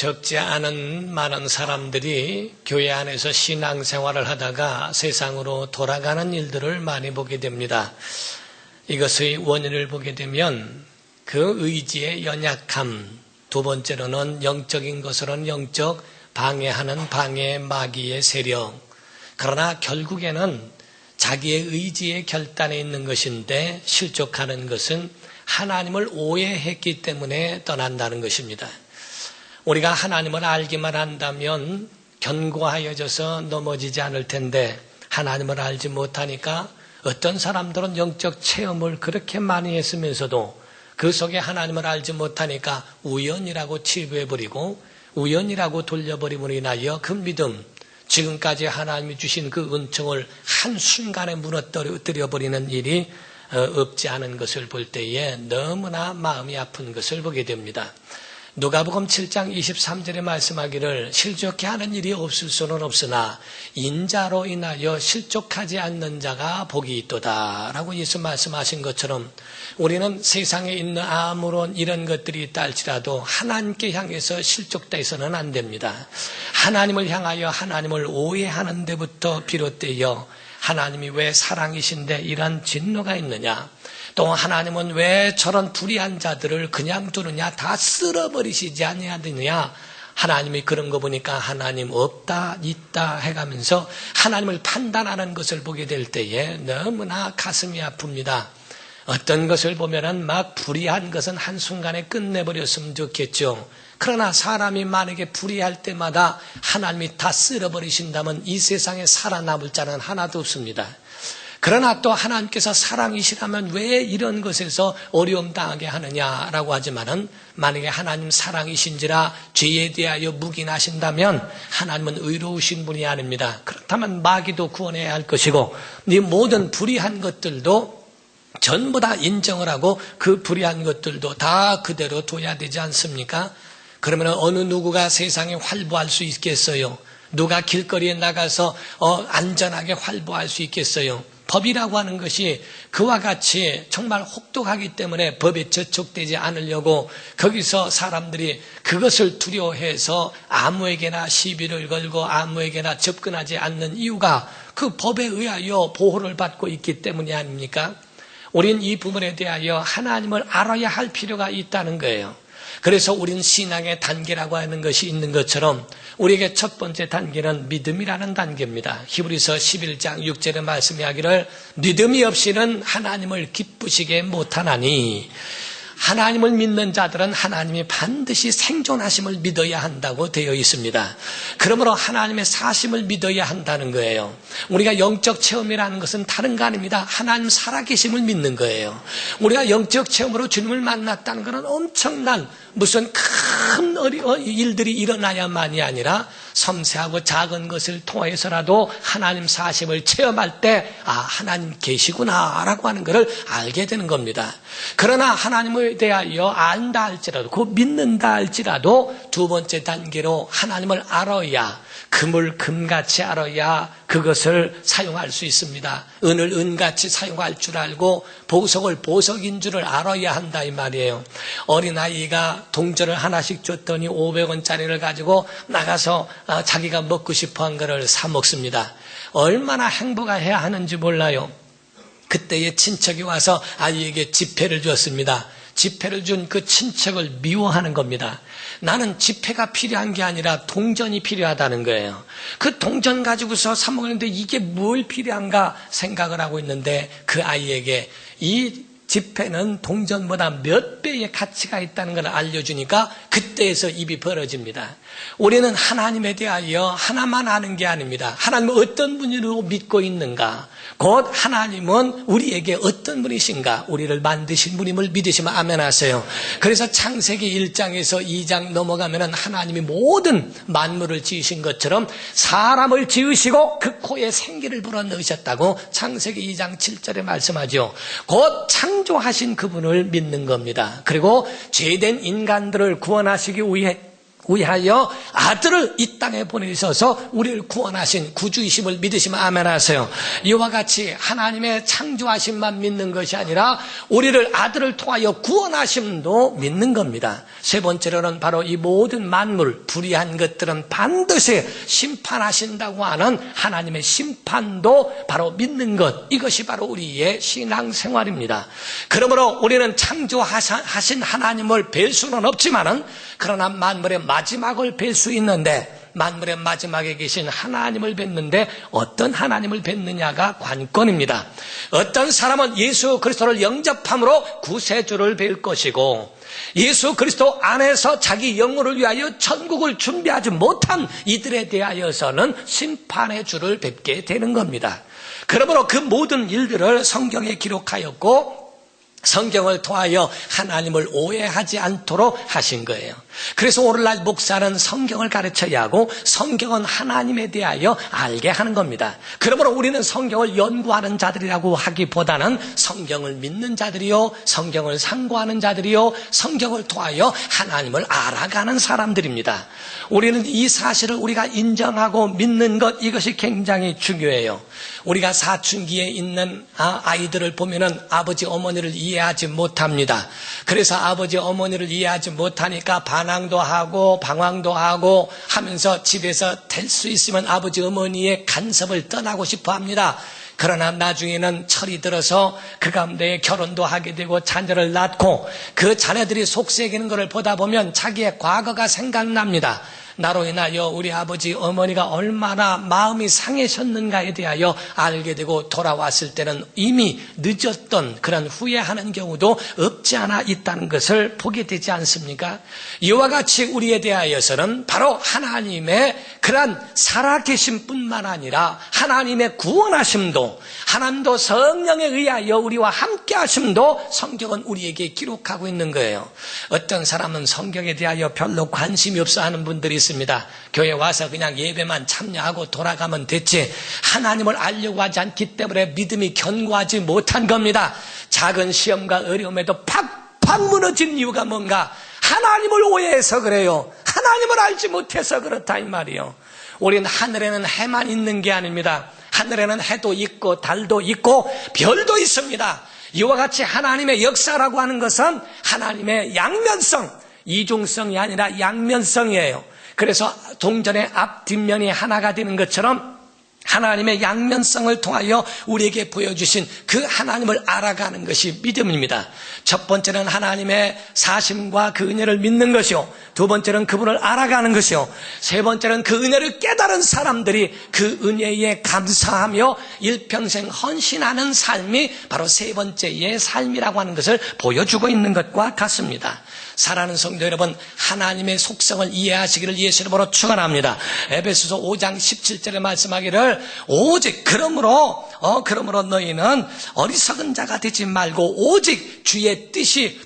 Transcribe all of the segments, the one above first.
적지 않은 많은 사람들이 교회 안에서 신앙생활을 하다가 세상으로 돌아가는 일들을 많이 보게 됩니다. 이것의 원인을 보게 되면 그 의지의 연약함, 두 번째로는 영적인 것으로는 영적 방해하는 방해 마귀의 세력. 그러나 결국에는 자기의 의지의 결단에 있는 것인데 실족하는 것은 하나님을 오해했기 때문에 떠난다는 것입니다. 우리가 하나님을 알기만 한다면 견고하여져서 넘어지지 않을 텐데 하나님을 알지 못하니까 어떤 사람들은 영적 체험을 그렇게 많이 했으면서도 그 속에 하나님을 알지 못하니까 우연이라고 치부해버리고 우연이라고 돌려버림으로 인하여 그 믿음, 지금까지 하나님이 주신 그 은총을 한순간에 무너뜨려버리는 일이 없지 않은 것을 볼 때에 너무나 마음이 아픈 것을 보게 됩니다. 누가복음 7장 23절에 말씀하기를 실족케 하는 일이 없을 수는 없으나 인자로 인하여 실족하지 않는 자가 복이 있도다 라고 예수 말씀하신 것처럼 우리는 세상에 있는 아무런 이런 것들이 있다 할지라도 하나님께 향해서 실족돼서는 안 됩니다. 하나님을 향하여 하나님을 오해하는 데부터 비롯되어 하나님이 왜 사랑이신데 이런 진노가 있느냐, 또 하나님은 왜 저런 불의한 자들을 그냥 두느냐, 다 쓸어버리시지 아니하느냐, 하나님이 그런 거 보니까 하나님 없다 있다 해가면서 하나님을 판단하는 것을 보게 될 때에 너무나 가슴이 아픕니다. 어떤 것을 보면은 막 불의한 것은 한순간에 끝내버렸으면 좋겠죠. 그러나 사람이 만약에 불의할 때마다 하나님이 다 쓸어버리신다면 이 세상에 살아남을 자는 하나도 없습니다. 그러나 또 하나님께서 사랑이시라면 왜 이런 것에서 어려움 당하게 하느냐라고 하지만은 만약에 하나님 사랑이신지라 죄에 대하여 묵인하신다면 하나님은 의로우신 분이 아닙니다. 그렇다면 마귀도 구원해야 할 것이고 이 모든 불의한 것들도 전부 다 인정을 하고 그 불의한 것들도 다 그대로 둬야 되지 않습니까? 그러면 어느 누구가 세상에 활보할 수 있겠어요? 누가 길거리에 나가서 안전하게 활보할 수 있겠어요? 법이라고 하는 것이 그와 같이 정말 혹독하기 때문에 법에 저촉되지 않으려고 거기서 사람들이 그것을 두려워해서 아무에게나 시비를 걸고 아무에게나 접근하지 않는 이유가 그 법에 의하여 보호를 받고 있기 때문이 아닙니까? 우린 이 부분에 대하여 하나님을 알아야 할 필요가 있다는 거예요. 그래서 우린 신앙의 단계라고 하는 것이 있는 것처럼 우리에게 첫 번째 단계는 믿음이라는 단계입니다. 히브리서 11장 6절의 말씀이 하기를 믿음이 없이는 하나님을 기쁘시게 못하나니, 하나님을 믿는 자들은 하나님이 반드시 생존하심을 믿어야 한다고 되어 있습니다. 그러므로 하나님의 사심을 믿어야 한다는 거예요. 우리가 영적 체험이라는 것은 다른 거 아닙니다. 하나님 살아계심을 믿는 거예요. 우리가 영적 체험으로 주님을 만났다는 것은 엄청난 무슨 큰 일들이 일어나야만이 아니라 섬세하고 작은 것을 통해서라도 하나님 사심을 체험할 때 하나님 계시구나라고 하는 것을 알게 되는 겁니다. 그러나 하나님에 대하여 안다 할지라도, 그 믿는다 할지라도 두 번째 단계로 하나님을 알아야, 금을 금같이 알아야 그것을 사용할 수 있습니다. 은을 은같이 사용할 줄 알고 보석을 보석인 줄을 알아야 한다 이 말이에요. 어린아이가 동전을 하나씩 줬더니 500원짜리를 가지고 나가서 자기가 먹고 싶어 한 거를 사 먹습니다. 얼마나 행복해야 하는지 몰라요. 그때의 친척이 와서 아이에게 지폐를 줬습니다. 지폐를 준 그 친척을 미워하는 겁니다. 나는 지폐가 필요한 게 아니라 동전이 필요하다는 거예요. 그 동전 가지고서 사 먹는데 이게 뭘 필요한가 생각을 하고 있는데 그 아이에게 이 지폐는 동전보다 몇 배의 가치가 있다는 걸 알려주니까 그때에서 입이 벌어집니다. 우리는 하나님에 대하여 하나만 아는 게 아닙니다. 하나님은 어떤 분으로 믿고 있는가, 곧 하나님은 우리에게 어떤 분이신가, 우리를 만드신 분임을 믿으시면 아멘 하세요. 그래서 창세기 1장에서 2장 넘어가면 하나님이 모든 만물을 지으신 것처럼 사람을 지으시고 그 코에 생기를 불어넣으셨다고 창세기 2장 7절에 말씀하죠. 곧 창조하신 그분을 믿는 겁니다. 그리고 죄된 인간들을 구원하시기 위해 위하여 아들을 이 땅에 보내셔서 우리를 구원하신 구주이심을 믿으시면 아멘 하세요. 이와 같이 하나님의 창조하심만 믿는 것이 아니라 우리를 아들을 통하여 구원하심도 믿는 겁니다. 세 번째로는 바로 이 모든 만물, 불의한 것들은 반드시 심판하신다고 하는 하나님의 심판도 바로 믿는 것, 이것이 바로 우리의 신앙생활입니다. 그러므로 우리는 창조하신 하나님을 뵐 수는 없지만은, 그러나 만물의 마지막을 뵐 수 있는데, 만물의 마지막에 계신 하나님을 뵙는데 어떤 하나님을 뵙느냐가 관건입니다. 어떤 사람은 예수 그리스도를 영접함으로 구세주를 뵐 것이고, 예수 그리스도 안에서 자기 영혼을 위하여 천국을 준비하지 못한 이들에 대하여서는 심판의 주를 뵙게 되는 겁니다. 그러므로 그 모든 일들을 성경에 기록하였고, 성경을 통하여 하나님을 오해하지 않도록 하신 거예요. 그래서 오늘날 목사는 성경을 가르쳐야 하고, 성경은 하나님에 대하여 알게 하는 겁니다. 그러므로 우리는 성경을 연구하는 자들이라고 하기보다는 성경을 믿는 자들이요, 성경을 상고하는 자들이요, 성경을 통하여 하나님을 알아가는 사람들입니다. 우리는 이 사실을 우리가 인정하고 믿는 것, 이것이 굉장히 중요해요. 우리가 사춘기에 있는 아이들을 보면은 아버지 어머니를 이해하지 못합니다. 그래서 아버지 어머니를 이해하지 못하니까 반항도 하고 방황도 하고 하면서 집에서 될 수 있으면 아버지 어머니의 간섭을 떠나고 싶어 합니다. 그러나 나중에는 철이 들어서 그 가운데 결혼도 하게 되고 자녀를 낳고 그 자녀들이 속썩이는 것을 보다 보면 자기의 과거가 생각납니다. 나로 인하여 우리 아버지 어머니가 얼마나 마음이 상해셨는가에 대하여 알게 되고, 돌아왔을 때는 이미 늦었던 그런 후회하는 경우도 없지 않아 있다는 것을 보게 되지 않습니까? 이와 같이 우리에 대하여서는 바로 하나님의 그런 살아계심 뿐만 아니라 하나님의 구원하심도, 하나님도 성령에 의하여 우리와 함께 하심도 성경은 우리에게 기록하고 있는 거예요. 어떤 사람은 성경에 대하여 별로 관심이 없어 하는 분들이 있습니다. 교회 와서 그냥 예배만 참여하고 돌아가면 됐지, 하나님을 알려고 하지 않기 때문에 믿음이 견고하지 못한 겁니다. 작은 시험과 어려움에도 팍팍 무너진 이유가 뭔가? 하나님을 오해해서 그래요. 하나님을 알지 못해서 그렇다 이 말이에요. 우리는 하늘에는 해만 있는 게 아닙니다. 하늘에는 해도 있고 달도 있고 별도 있습니다. 이와 같이 하나님의 역사라고 하는 것은 하나님의 양면성, 이중성이 아니라 양면성이에요. 그래서 동전의 앞 뒷면이 하나가 되는 것처럼 하나님의 양면성을 통하여 우리에게 보여주신 그 하나님을 알아가는 것이 믿음입니다. 첫 번째는 하나님의 사심과 그 은혜를 믿는 것이요, 두 번째는 그분을 알아가는 것이요, 세 번째는 그 은혜를 깨달은 사람들이 그 은혜에 감사하며 일평생 헌신하는 삶이 바로 세 번째의 삶이라고 하는 것을 보여주고 있는 것과 같습니다. 사랑하는 성도 여러분, 하나님의 속성을 이해하시기를 예수 이름으로 축원합니다. 에베소서 5장 17절에 말씀하기를 오직 그러므로 너희는 어리석은 자가 되지 말고 오직 주의 뜻이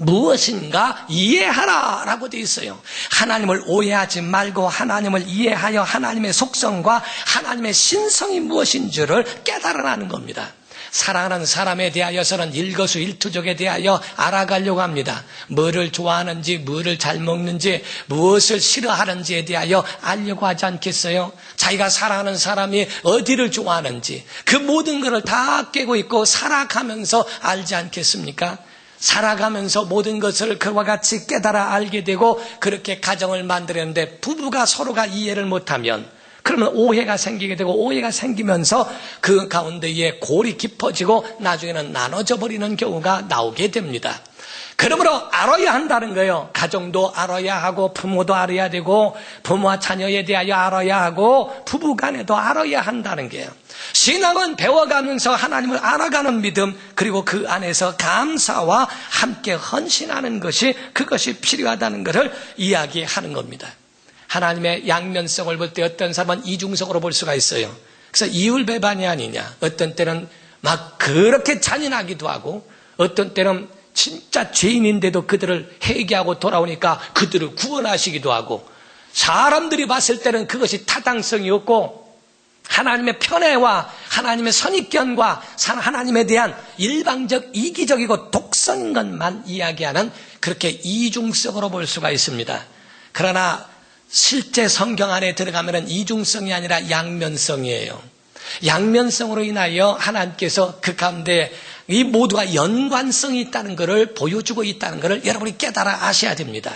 무엇인가 이해하라 라고 되어 있어요. 하나님을 오해하지 말고 하나님을 이해하여 하나님의 속성과 하나님의 신성이 무엇인 줄을 깨달아라는 겁니다. 사랑하는 사람에 대하여서는 일거수일투족에 대하여 알아가려고 합니다. 뭐를 좋아하는지, 뭐를 잘 먹는지, 무엇을 싫어하는지에 대하여 알려고 하지 않겠어요? 자기가 사랑하는 사람이 어디를 좋아하는지 그 모든 것을 다 깨고 있고 살아가면서 알지 않겠습니까? 살아가면서 모든 것을 그와 같이 깨달아 알게 되고 그렇게 가정을 만들었는데 부부가 서로가 이해를 못하면 그러면 오해가 생기게 되고, 오해가 생기면서 그 가운데에 골이 깊어지고 나중에는 나눠져 버리는 경우가 나오게 됩니다. 그러므로 알아야 한다는 거예요. 가정도 알아야 하고 부모도 알아야 되고 부모와 자녀에 대하여 알아야 하고 부부간에도 알아야 한다는 거예요. 신앙은 배워가면서 하나님을 알아가는 믿음, 그리고 그 안에서 감사와 함께 헌신하는 것이, 그것이 필요하다는 것을 이야기하는 겁니다. 하나님의 양면성을 볼 때 어떤 사람은 이중성으로 볼 수가 있어요. 그래서 이율배반이 아니냐. 어떤 때는 막 그렇게 잔인하기도 하고, 어떤 때는 진짜 죄인인데도 그들을 회개하고 돌아오니까 그들을 구원하시기도 하고, 사람들이 봤을 때는 그것이 타당성이 없고 하나님의 편애와 하나님의 선입견과 하나님에 대한 일방적 이기적이고 독선인 것만 이야기하는, 그렇게 이중성으로 볼 수가 있습니다. 그러나 실제 성경 안에 들어가면 이중성이 아니라 양면성이에요. 양면성으로 인하여 하나님께서 그 가운데 이 모두가 연관성이 있다는 것을 보여주고 있다는 것을 여러분이 깨달아 아셔야 됩니다.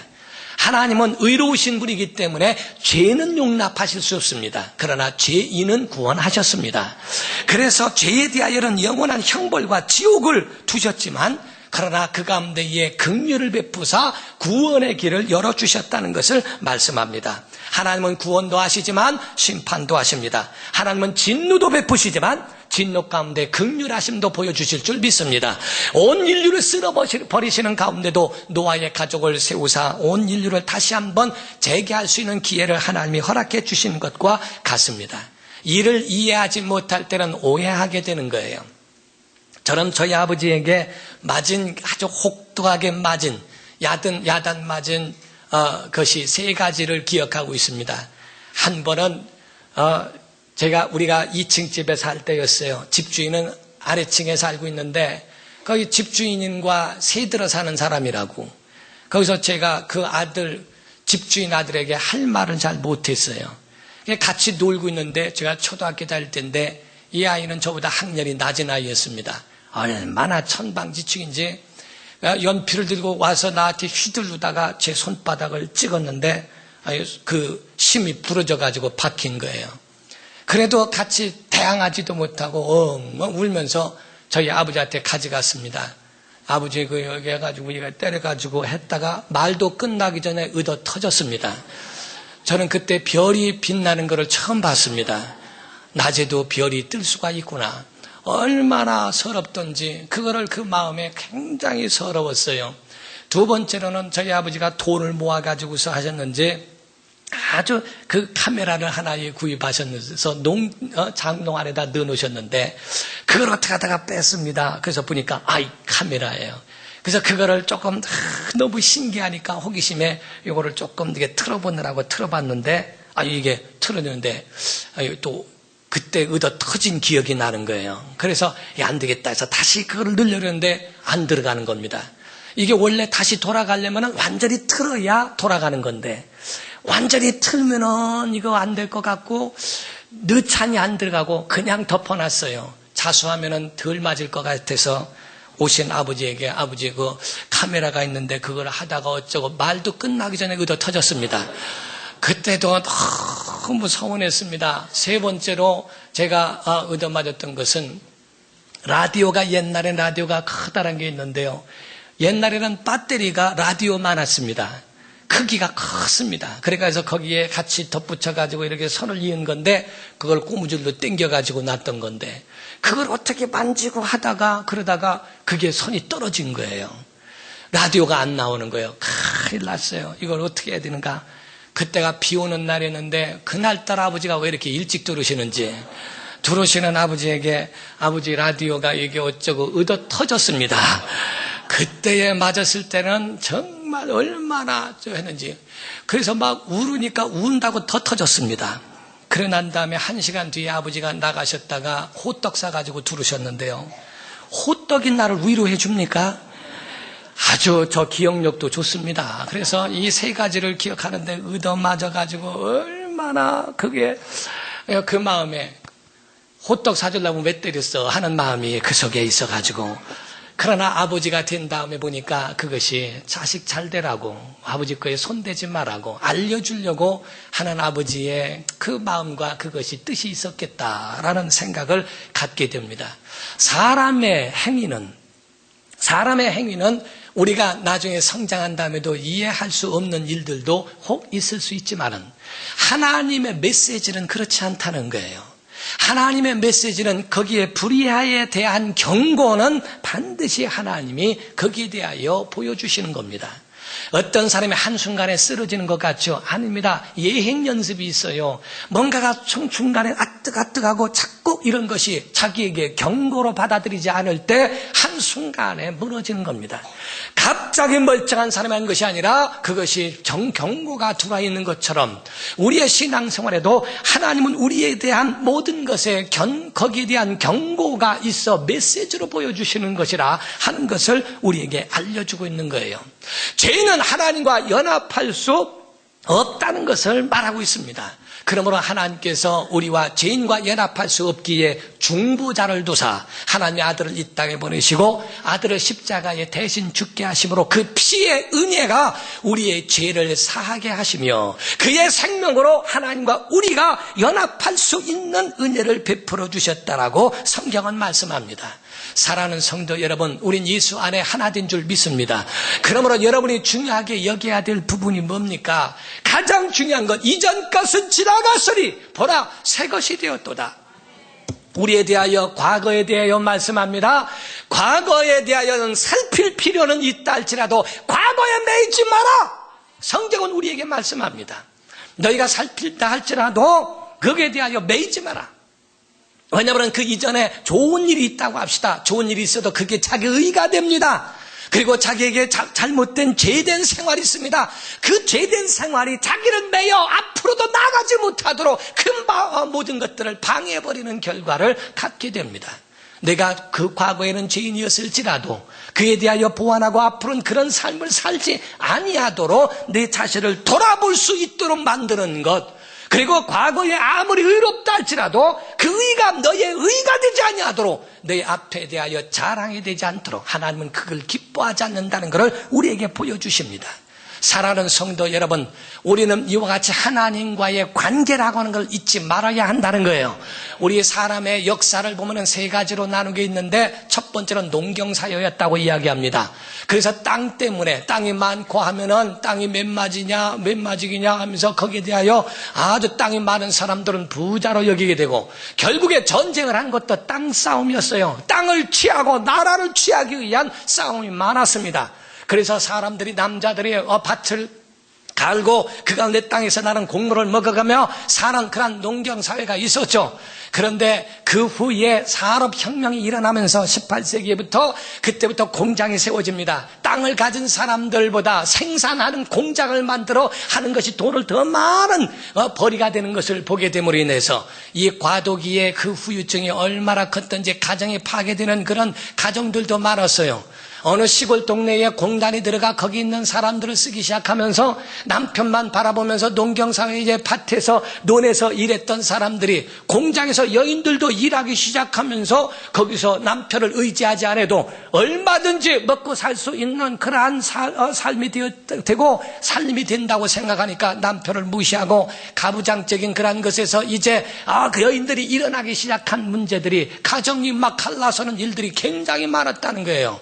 하나님은 의로우신 분이기 때문에 죄는 용납하실 수 없습니다. 그러나 죄인은 구원하셨습니다. 그래서 죄에 대하여는 영원한 형벌과 지옥을 두셨지만 그러나 그 가운데에 긍휼을 베푸사 구원의 길을 열어주셨다는 것을 말씀합니다. 하나님은 구원도 하시지만 심판도 하십니다. 하나님은 진노도 베푸시지만 진노 가운데 긍휼하심도 보여주실 줄 믿습니다. 온 인류를 쓸어버리시는 가운데도 노아의 가족을 세우사 온 인류를 다시 한번 재개할 수 있는 기회를 하나님이 허락해 주신 것과 같습니다. 이를 이해하지 못할 때는 오해하게 되는 거예요. 저는 저희 아버지에게 맞은 아주 혹독하게 맞은 야단 맞은 것이 세 가지를 기억하고 있습니다. 한 번은 우리가 2층 집에 살 때였어요. 집주인은 아래층에 살고 있는데 거기 집주인과 새들어 사는 사람이라고. 거기서 제가 그 집주인 아들에게 할 말을 잘 못했어요. 같이 놀고 있는데 제가 초등학교 다닐 때인데 이 아이는 저보다 학년이 낮은 아이였습니다. 얼마나 천방지축인지 연필을 들고 와서 나한테 휘두르다가 제 손바닥을 찍었는데 그 심이 부러져가지고 박힌 거예요. 그래도 같이 대항하지도 못하고 엉엉 울면서 저희 아버지한테 가져갔습니다. 아버지 여기 해가지고 우리가 때려가지고 했다가 말도 끝나기 전에 의도 터졌습니다. 저는 그때 별이 빛나는 것을 처음 봤습니다. 낮에도 별이 뜰 수가 있구나. 얼마나 서럽던지 그거를 그 마음에 굉장히 서러웠어요. 두 번째로는 저희 아버지가 돈을 모아가지고서 하셨는지 아주 그 카메라를 하나 구입하셨는서 장롱 안에다 넣어놓으셨는데 그걸 어떻게 하다가 뺐습니다. 그래서 보니까 이 카메라예요. 그래서 그거를 조금 너무 신기하니까 호기심에 이거를 조금 이게 틀어보느라고 틀어봤는데 이게 틀어졌는데 또 그때 의도 터진 기억이 나는 거예요. 그래서 안 되겠다 해서 다시 그걸 늘려는데 안 들어가는 겁니다. 이게 원래 다시 돌아가려면 완전히 틀어야 돌아가는 건데 완전히 틀면은 이거 안 될 것 같고 늦찬이 안 들어가고 그냥 덮어놨어요. 자수하면은 덜 맞을 것 같아서 오신 아버지에게 아버지 그 카메라가 있는데 그걸 하다가 어쩌고 말도 끝나기 전에 의도 터졌습니다. 그때도 너무 서운했습니다. 세 번째로 제가 얻어맞았던 것은 옛날에 라디오가 커다란 게 있는데요. 옛날에는 배터리가 라디오 많았습니다. 크기가 컸습니다. 그래서 거기에 같이 덧붙여가지고 이렇게 선을 이은 건데 그걸 고무줄로 당겨가지고 놨던 건데 그걸 어떻게 만지고 그러다가 그게 선이 떨어진 거예요. 라디오가 안 나오는 거예요. 큰일 났어요. 이걸 어떻게 해야 되는가. 그때가 비 오는 날이었는데 그날따라 아버지가 왜 이렇게 일찍 들어오시는지 들어오시는 아버지에게 아버지 라디오가 이게 어쩌고 의도 터졌습니다. 그때에 맞았을 때는 정말 얼마나 했는지 그래서 막 울으니까 운다고 더 터졌습니다. 그래 난 다음에 1시간 뒤에 아버지가 나가셨다가 호떡 사가지고 들으셨는데요. 호떡이 나를 위로해 줍니까? 아주 저 기억력도 좋습니다. 그래서 이 세 가지를 기억하는데 의도 맞아가지고 얼마나 그게 그 마음에 호떡 사주려고 왜 때렸어 하는 마음이 그 속에 있어가지고 그러나 아버지가 된 다음에 보니까 그것이 자식 잘 되라고 아버지 거에 손대지 말라고 알려주려고 하는 아버지의 그 마음과 그것이 뜻이 있었겠다라는 생각을 갖게 됩니다. 사람의 행위는 우리가 나중에 성장한 다음에도 이해할 수 없는 일들도 혹 있을 수 있지만은 하나님의 메시지는 그렇지 않다는 거예요. 하나님의 메시지는 거기에 불의에 대한 경고는 반드시 하나님이 거기에 대하여 보여주시는 겁니다. 어떤 사람이 한순간에 쓰러지는 것 같죠? 아닙니다. 예행 연습이 있어요. 뭔가가 중간에 아뜩아뜩하고 자꾸 이런 것이 자기에게 경고로 받아들이지 않을 때 한순간에 무너지는 겁니다. 갑자기 멀쩡한 사람이 한 것이 아니라 그것이 경고가 들어와 있는 것처럼 우리의 신앙생활에도 하나님은 우리에 대한 모든 것에 거기에 대한 경고가 있어 메시지로 보여주시는 것이라 하는 것을 우리에게 알려주고 있는 거예요. 죄인은 하나님과 연합할 수 없다는 것을 말하고 있습니다. 그러므로 하나님께서 우리와 죄인과 연합할 수 없기에 중보자를 두사 하나님의 아들을 이 땅에 보내시고 아들을 십자가에 대신 죽게 하심으로 그 피의 은혜가 우리의 죄를 사하게 하시며 그의 생명으로 하나님과 우리가 연합할 수 있는 은혜를 베풀어 주셨다라고 성경은 말씀합니다. 사랑하는 성도 여러분, 우린 예수 안에 하나 된 줄 믿습니다. 그러므로 여러분이 중요하게 여겨야 될 부분이 뭡니까? 가장 중요한 것, 이전 것은 지나갔으니 보라 새 것이 되었도다. 우리에 대하여 과거에 대하여 말씀합니다. 과거에 대하여는 살필 필요는 있다 할지라도 과거에 매이지 마라. 성경은 우리에게 말씀합니다. 너희가 살필다 할지라도 거기에 대하여 매이지 마라. 왜냐하면 그 이전에 좋은 일이 있다고 합시다. 좋은 일이 있어도 그게 자기 의가 됩니다. 그리고 자기에게 잘못된 죄된 생활이 있습니다. 그 죄된 생활이 자기를 매여 앞으로도 나가지 못하도록 그 모든 것들을 방해해버리는 결과를 갖게 됩니다. 내가 그 과거에는 죄인이었을지라도 그에 대하여 보완하고 앞으로는 그런 삶을 살지 아니하도록 내 자신을 돌아볼 수 있도록 만드는 것, 그리고 과거에 아무리 의롭다 할지라도 그 의가 너의 의가 되지 아니하도록 너의 앞에 대하여 자랑이 되지 않도록 하나님은 그걸 기뻐하지 않는다는 것을 우리에게 보여주십니다. 사랑하는 성도 여러분, 우리는 이와 같이 하나님과의 관계라고 하는 걸 잊지 말아야 한다는 거예요. 우리 사람의 역사를 보면 세 가지로 나누게 있는데 첫 번째는 농경사회였다고 이야기합니다. 그래서 땅 때문에 땅이 많고 하면은 땅이 몇 마지기냐 하면서 거기에 대하여 아주 땅이 많은 사람들은 부자로 여기게 되고 결국에 전쟁을 한 것도 땅 싸움이었어요. 땅을 취하고 나라를 취하기 위한 싸움이 많았습니다. 그래서 사람들이 남자들이 밭을 갈고 그 가운데 땅에서 나는 곡물을 먹어가며 사는 그런 농경사회가 있었죠. 그런데 그 후에 산업혁명이 일어나면서 18세기부터 그때부터 공장이 세워집니다. 땅을 가진 사람들보다 생산하는 공장을 만들어 하는 것이 돈을 더 많은 벌이가 되는 것을 보게 됨으로 인해서 이 과도기의 그 후유증이 얼마나 컸던지 가정이 파괴되는 그런 가정들도 많았어요. 어느 시골 동네에 공단이 들어가 거기 있는 사람들을 쓰기 시작하면서 남편만 바라보면서 농경사회 이제 밭에서 논에서 일했던 사람들이 공장에서 여인들도 일하기 시작하면서 거기서 남편을 의지하지 않아도 얼마든지 먹고 살 수 있는 그러한 삶이 되고 살림이 된다고 생각하니까 남편을 무시하고 가부장적인 그러한 것에서 이제 그 여인들이 일어나기 시작한 문제들이 가정이 막 갈라서는 일들이 굉장히 많았다는 거예요.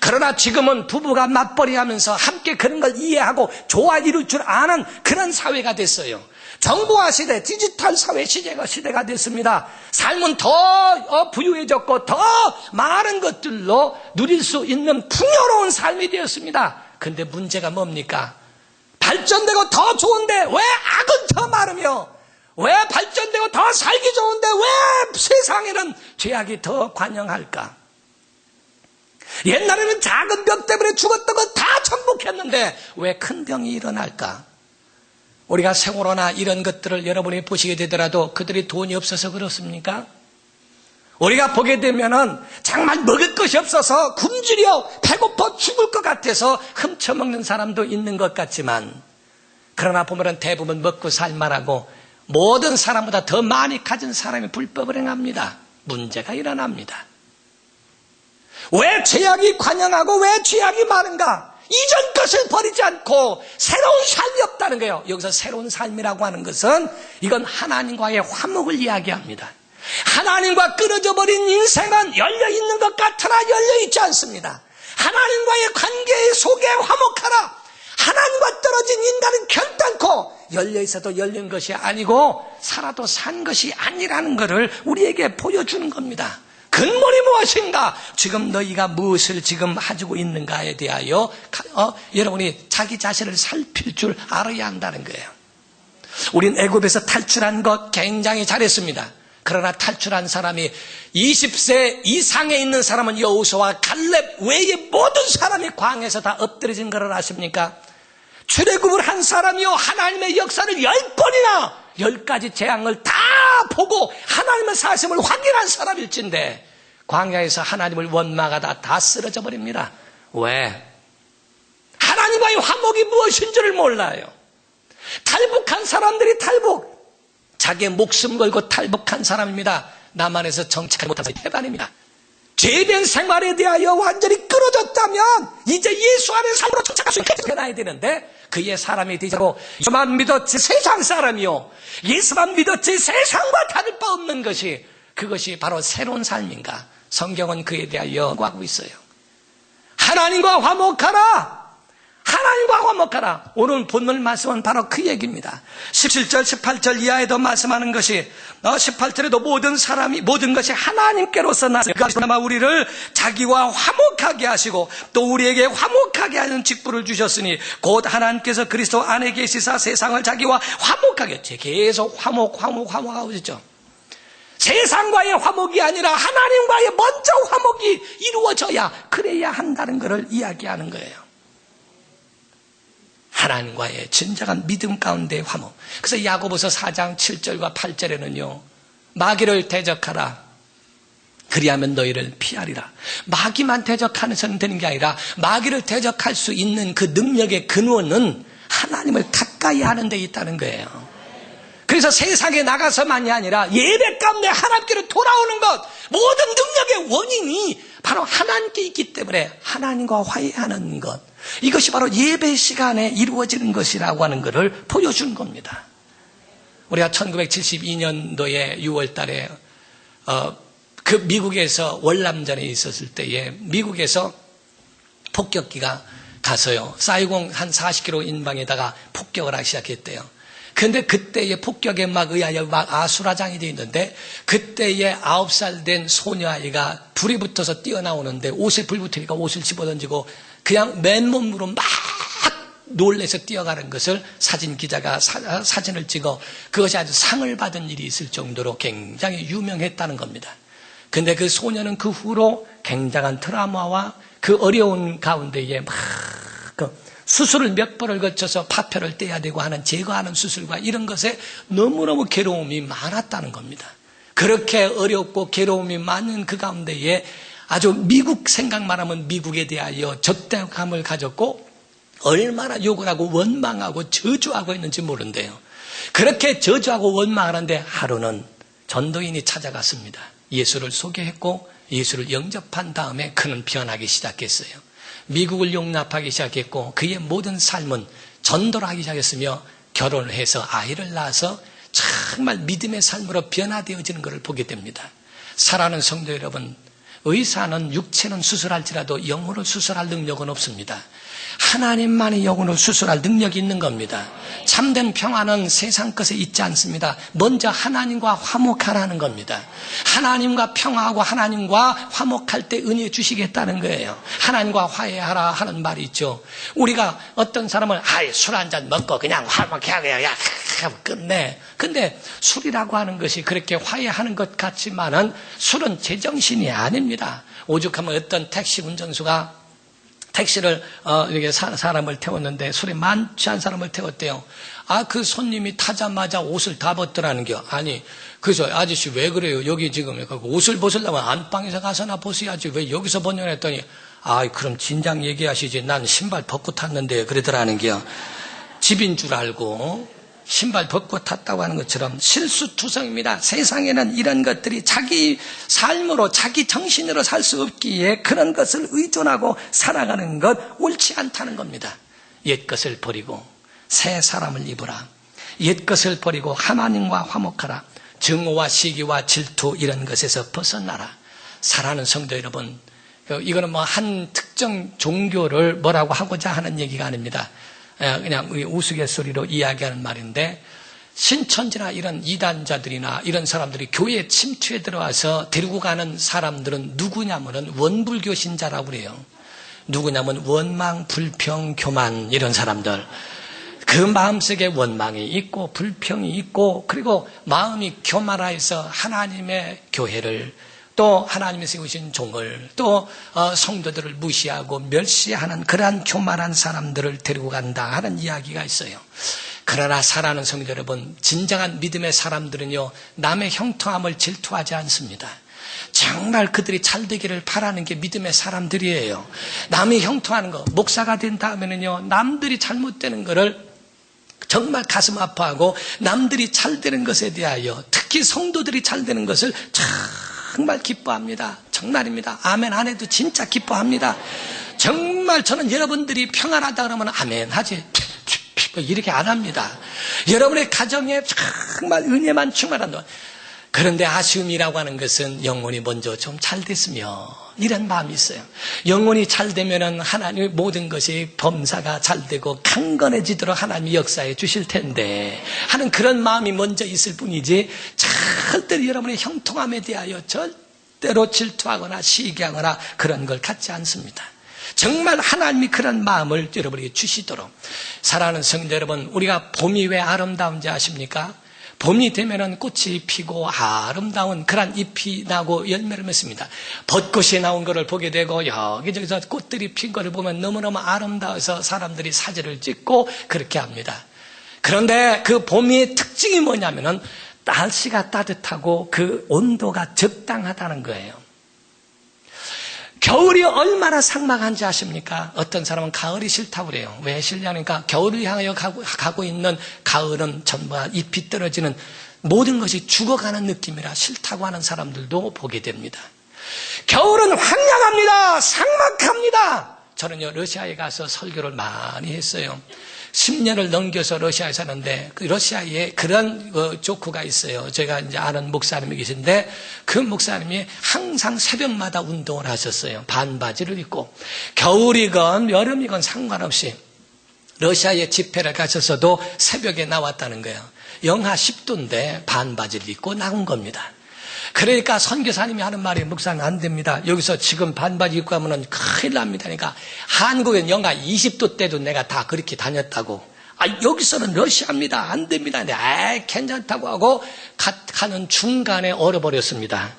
그러나 지금은 부부가 맞벌이하면서 함께 그런 걸 이해하고 조화 이룰 줄 아는 그런 사회가 됐어요. 정보화 시대, 디지털 사회 시대가 됐습니다. 삶은 더 부유해졌고 더 많은 것들로 누릴 수 있는 풍요로운 삶이 되었습니다. 그런데 문제가 뭡니까? 발전되고 더 좋은데 왜 악은 더 많으며 왜 발전되고 더 살기 좋은데 왜 세상에는 죄악이 더 관영할까? 옛날에는 작은 병 때문에 죽었던 건 다 정복했는데 왜 큰 병이 일어날까? 우리가 세월호나 이런 것들을 여러분이 보시게 되더라도 그들이 돈이 없어서 그렇습니까? 우리가 보게 되면은 정말 먹을 것이 없어서 굶주려 배고파 죽을 것 같아서 훔쳐먹는 사람도 있는 것 같지만 그러나 보면은 대부분 먹고 살만하고 모든 사람보다 더 많이 가진 사람이 불법을 행합니다. 문제가 일어납니다. 왜 죄악이 관영하고 왜 죄악이 많은가? 이전 것을 버리지 않고 새로운 삶이 없다는 거예요. 여기서 새로운 삶이라고 하는 것은 이건 하나님과의 화목을 이야기합니다. 하나님과 끊어져 버린 인생은 열려있는 것 같으나 열려있지 않습니다. 하나님과의 관계 속에 화목하라. 하나님과 떨어진 인간은 결단코 열려있어도 열린 것이 아니고 살아도 산 것이 아니라는 것을 우리에게 보여주는 겁니다. 근본이 무엇인가? 지금 너희가 무엇을 지금 가지고 있는가에 대하여 여러분이 자기 자신을 살필 줄 알아야 한다는 거예요. 우린 애굽에서 탈출한 것 굉장히 잘했습니다. 그러나 탈출한 사람이 20세 이상에 있는 사람은 여호수아와 갈렙 외에 모든 사람이 광야에서 다 엎드려진 것을 아십니까? 출애굽을 한 사람이요 하나님의 역사를 10번이나 10가지 재앙을 다 보고 하나님의 사심을 확인한 사람일진데 광야에서 하나님을 원망하다 다 쓰러져 버립니다. 왜? 하나님과의 화목이 무엇인지를 몰라요. 탈북한 사람들이 자기의 목숨 걸고 탈북한 사람입니다. 남한에서 정착하지 못한 사람이 태반입니다. 죄된 생활에 대하여 완전히 끊어졌다면 이제 예수 안에 삶으로 정착할 수 있게 되어야 되는데, 그의 사람이 되지 않고 예수만 믿었지 세상 사람이요, 예수만 믿었지 세상과 다를 바 없는 것이, 그것이 바로 새로운 삶인가? 성경은 그에 대하여 연구하고 있어요. 하나님과 화목하라. 하나님과 화목하라. 오늘 본문 말씀은 바로 그 얘기입니다. 17절 18절 이하에도 말씀하는 것이, 18절에도 모든 것이 하나님께로서 나서 우리를 자기와 화목하게 하시고 또 우리에게 화목하게 하는 직분을 주셨으니 곧 하나님께서 그리스도 안에 계시사 세상을 자기와 화목하게 했지. 계속 화목하고 있죠. 세상과의 화목이 아니라 하나님과의 먼저 화목이 이루어져야, 그래야 한다는 것을 이야기하는 거예요. 하나님과의 진정한 믿음 가운데의 화목. 그래서 야고보서 4장 7절과 8절에는요, 마귀를 대적하라. 그리하면 너희를 피하리라. 마귀만 대적하면서는 되는 게 아니라 마귀를 대적할 수 있는 그 능력의 근원은 하나님을 가까이 하는 데 있다는 거예요. 그래서 세상에 나가서만이 아니라 예배 가운데 하나님께로 돌아오는 것, 모든 능력의 원인이 바로 하나님께 있기 때문에 하나님과 화해하는 것, 이것이 바로 예배 시간에 이루어지는 것이라고 하는 것을 보여준 겁니다. 우리가 1972년도에 6월 달에 그 미국에서 월남전에 있었을 때에 미국에서 폭격기가 가서요, 사이공 한 40km 인방에다가 폭격을 하기 시작했대요. 근데 그때의 폭격에 막 의하여 막 아수라장이 되어 있는데, 그때의 9살 된 소녀아이가 불이 붙어서 뛰어나오는데 옷에 불 붙으니까 옷을 집어던지고 그냥 맨몸으로 막 놀래서 뛰어가는 것을 사진 기자가 사진을 찍어 그것이 아주 상을 받은 일이 있을 정도로 굉장히 유명했다는 겁니다. 근데 그 소녀는 그 후로 굉장한 트라우마와 그 어려운 가운데에 막 수술을 몇 번을 거쳐서 파편을 떼야 되고 하는 제거하는 수술과 이런 것에 너무너무 괴로움이 많았다는 겁니다. 그렇게 어렵고 괴로움이 많은 그 가운데에 아주 미국 생각만 하면 미국에 대하여 적대감을 가졌고 얼마나 욕을 하고 원망하고 저주하고 있는지 모른대요. 그렇게 저주하고 원망하는데 하루는 전도인이 찾아갔습니다. 예수를 소개했고 예수를 영접한 다음에 그는 변하기 시작했어요. 미국을 용납하기 시작했고 그의 모든 삶은 전도를 하기 시작했으며 결혼을 해서 아이를 낳아서 정말 믿음의 삶으로 변화되어지는 것을 보게 됩니다. 사랑하는 성도 여러분, 의사는 육체는 수술할지라도 영혼을 수술할 능력은 없습니다. 하나님만이 영혼을 수술할 능력이 있는 겁니다. 참된 평화는 세상 것에 있지 않습니다. 먼저 하나님과 화목하라는 겁니다. 하나님과 평화하고 하나님과 화목할 때 은혜 주시겠다는 거예요. 하나님과 화해하라 하는 말이 있죠. 우리가 어떤 사람은 술 한잔 먹고 그냥 화목하게 하고 끝내. 근데 술이라고 하는 것이 그렇게 화해하는 것 같지만은 술은 제정신이 아닙니다. 오죽하면 어떤 택시 운전수가 택시를 이렇게 사람을 태웠는데 술에 만취한 사람을 태웠대요. 그 손님이 타자마자 옷을 다 벗더라는 겨. 아니, 그래서 아저씨 왜 그래요? 여기 지금 옷을 벗으려면 안방에서 가서나 벗어야지 왜 여기서 벗냐고 했더니 그럼 진작 얘기하시지. 난 신발 벗고 탔는데 그러더라는 겨. 집인 줄 알고 신발 벗고 탔다고 하는 것처럼 실수투성입니다. 세상에는 이런 것들이 자기 삶으로 자기 정신으로 살 수 없기에 그런 것을 의존하고 살아가는 것 옳지 않다는 겁니다. 옛것을 버리고 새 사람을 입으라. 옛것을 버리고 하나님과 화목하라. 증오와 시기와 질투 이런 것에서 벗어나라. 사랑하는 성도 여러분, 이거는 한 특정 종교를 뭐라고 하고자 하는 얘기가 아닙니다. 그냥 우스갯소리로 이야기하는 말인데, 신천지나 이런 이단자들이나 이런 사람들이 교회에 침투해 들어와서 데리고 가는 사람들은 누구냐면은 원불교 신자라고 그래요. 누구냐면 원망, 불평, 교만 이런 사람들. 그 마음속에 원망이 있고 불평이 있고 그리고 마음이 교만해서 하나님의 교회를 또 하나님이 세우신 종을 또 성도들을 무시하고 멸시하는 그러한 교만한 사람들을 데리고 간다 하는 이야기가 있어요. 그러나 사랑하는 성도 여러분, 진정한 믿음의 사람들은요, 남의 형통함을 질투하지 않습니다. 정말 그들이 잘 되기를 바라는 게 믿음의 사람들이에요. 남이 형통하는 거, 목사가 된 다음에는요, 남들이 잘못되는 거를 정말 가슴 아파하고 남들이 잘 되는 것에 대하여 특히 성도들이 잘 되는 것을 정말 기뻐합니다. 장난입니다. 아멘 안 해도 진짜 기뻐합니다. 정말 저는 여러분들이 평안하다 그러면 아멘 하지 이렇게 안 합니다. 여러분의 가정에 정말 은혜만 충만한다. 그런데 아쉬움이라고 하는 것은 영혼이 먼저 좀 잘 됐으면 이런 마음이 있어요. 영혼이 잘 되면은 하나님의 모든 것이 범사가 잘 되고 강건해지도록 하나님이 역사해 주실 텐데 하는 그런 마음이 먼저 있을 뿐이지 절대로 여러분의 형통함에 대하여 절대로 질투하거나 시기하거나 그런 걸 갖지 않습니다. 정말 하나님이 그런 마음을 여러분에게 주시도록. 사랑하는 성도 여러분, 우리가 봄이 왜 아름다운지 아십니까? 봄이 되면은 꽃이 피고 아름다운 그런 잎이 나고 열매를 맺습니다. 벚꽃이 나온 것을 보게 되고 여기저기서 꽃들이 핀 것을 보면 너무너무 아름다워서 사람들이 사진을 찍고 그렇게 합니다. 그런데 그 봄의 특징이 뭐냐면은 날씨가 따뜻하고 그 온도가 적당하다는 거예요. 겨울이 얼마나 삭막한지 아십니까? 어떤 사람은 가을이 싫다고 그래요. 왜 싫냐니까 겨울을 향하여 가고 있는 가을은 전부 잎이 떨어지는 모든 것이 죽어가는 느낌이라 싫다고 하는 사람들도 보게 됩니다. 겨울은 황량합니다. 삭막합니다. 저는요 러시아에 가서 설교를 많이 했어요. 10년을 넘겨서 러시아에 사는데 그 러시아에 그런 조크가 있어요. 제가 이제 아는 목사님이 계신데 그 목사님이 항상 새벽마다 운동을 하셨어요. 반바지를 입고 겨울이건 여름이건 상관없이 러시아에 집회를 가셨어도 새벽에 나왔다는 거예요. 영하 10도인데 반바지를 입고 나온 겁니다. 그러니까 선교사님이 하는 말이 목사님 안 됩니다. 여기서 지금 반바지 입고 하면 큰일 납니다. 그러니까 한국엔 영하 20도 때도 내가 다 그렇게 다녔다고. 여기서는 러시아입니다. 안 됩니다. 괜찮다고 하고 가는 중간에 얼어버렸습니다.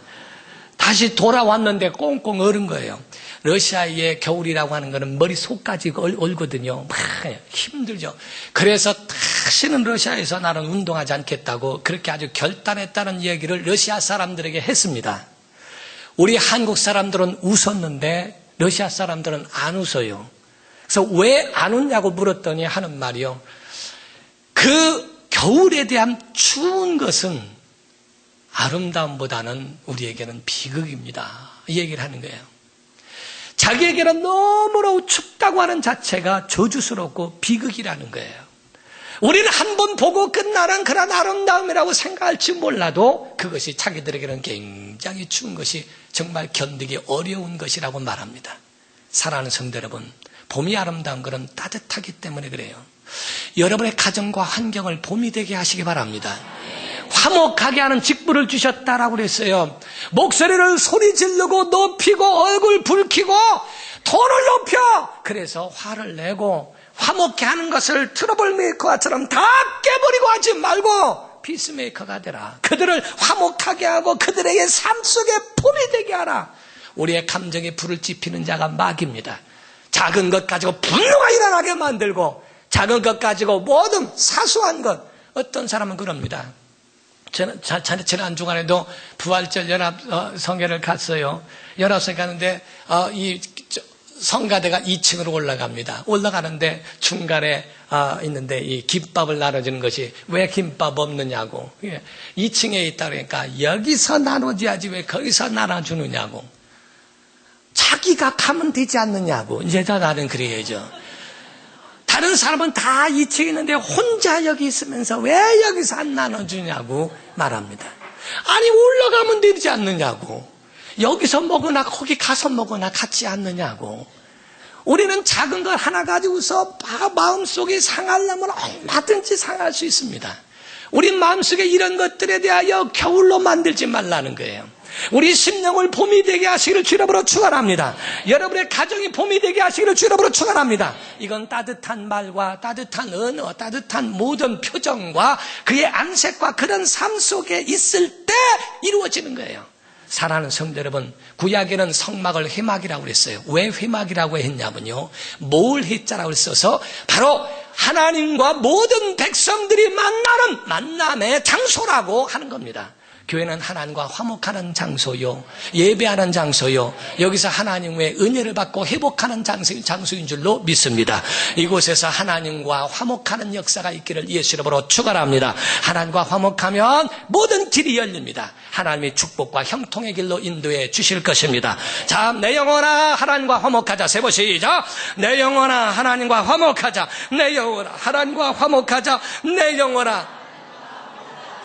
다시 돌아왔는데 꽁꽁 얼은 거예요. 러시아의 겨울이라고 하는 거는 머리속까지 얼거든요. 막 힘들죠. 그래서 다시는 러시아에서 나는 운동하지 않겠다고 그렇게 아주 결단했다는 얘기를 러시아 사람들에게 했습니다. 우리 한국 사람들은 웃었는데 러시아 사람들은 안 웃어요. 그래서 왜 안 웃냐고 물었더니 하는 말이요. 그 겨울에 대한 추운 것은 아름다움보다는 우리에게는 비극입니다. 이 얘기를 하는 거예요. 자기에게는 너무나 춥다고 하는 자체가 저주스럽고 비극이라는 거예요. 우리는 한 번 보고 끝나는 그런 아름다움이라고 생각할지 몰라도 그것이 자기들에게는 굉장히 추운 것이 정말 견디기 어려운 것이라고 말합니다. 사랑하는 성도 여러분, 봄이 아름다운 것은 따뜻하기 때문에 그래요. 여러분의 가정과 환경을 봄이 되게 하시기 바랍니다. 화목하게 하는 직분을 주셨다라고 그랬어요. 목소리를 소리 지르고 높이고 얼굴 붉히고 톤을 높여 그래서 화를 내고 화목케 하는 것을 트러블 메이커처럼 다 깨버리고 하지 말고 피스메이커가 되라. 그들을 화목하게 하고 그들에게 삶 속에 봄이 되게 하라. 우리의 감정에 불을 지피는 자가 마귀입니다. 작은 것 가지고 분노가 일어나게 만들고 작은 것 가지고 모든 사소한 것. 어떤 사람은 그럽니다. 지난 주간에도 부활절 연합 성회를 갔어요. 연합성회 가는데 이 성가대가 2층으로 올라갑니다. 올라가는데 중간에 있는데 이 김밥을 나눠주는 것이 왜 김밥 없느냐고. 2층에 있다 그러니까 여기서 나눠줘야지 왜 거기서 나눠주느냐고. 자기가 가면 되지 않느냐고. 이제 나는 그래야죠. 다른 사람은 다 2층에 있는데 혼자 여기 있으면서 왜 여기서 안 나눠주냐고 말합니다. 아니 올라가면 되지 않느냐고. 여기서 먹으나 거기 가서 먹으나 같지 않느냐고. 우리는 작은 걸 하나 가지고서 마음속에 상하려면 얼마든지 상할 수 있습니다. 우리 마음속에 이런 것들에 대하여 겨울로 만들지 말라는 거예요. 우리 심령을 봄이 되게 하시기를 주 이름으로 축원합니다. 여러분의 가정이 봄이 되게 하시기를 주 이름으로 축원합니다. 이건 따뜻한 말과 따뜻한 언어, 따뜻한 모든 표정과 그의 안색과 그런 삶 속에 있을 때 이루어지는 거예요. 사랑하는 성도 여러분, 구약에는 성막을 회막이라고 그랬어요. 왜 회막이라고 했냐면요, 모을 해자라고 써서 바로 하나님과 모든 백성들이 만나는 만남의 장소라고 하는 겁니다. 교회는 하나님과 화목하는 장소요, 예배하는 장소요, 여기서 하나님의 은혜를 받고 회복하는 장소인 줄로 믿습니다. 이곳에서 하나님과 화목하는 역사가 있기를 예수 이름으로 축원합니다. 하나님과 화목하면 모든 길이 열립니다. 하나님의 축복과 형통의 길로 인도해 주실 것입니다. 자, 내 영혼아 하나님과 화목하자. 세 번 시작. 내 영혼아 하나님과 화목하자. 내 영혼아 하나님과 화목하자. 내 영혼아.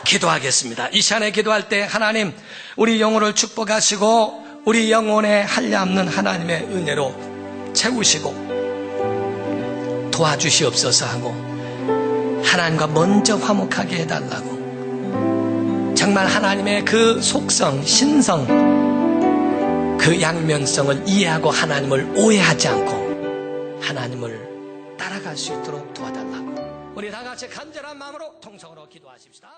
기도하겠습니다. 이 시간에 기도할 때 하나님 우리 영혼을 축복하시고 우리 영혼에 한량없는 하나님의 은혜로 채우시고 도와주시옵소서 하고 하나님과 먼저 화목하게 해달라고, 정말 하나님의 그 속성, 신성, 그 양면성을 이해하고 하나님을 오해하지 않고 하나님을 따라갈 수 있도록 도와달라고 우리 다 같이 간절한 마음으로 통성으로 기도하십시다.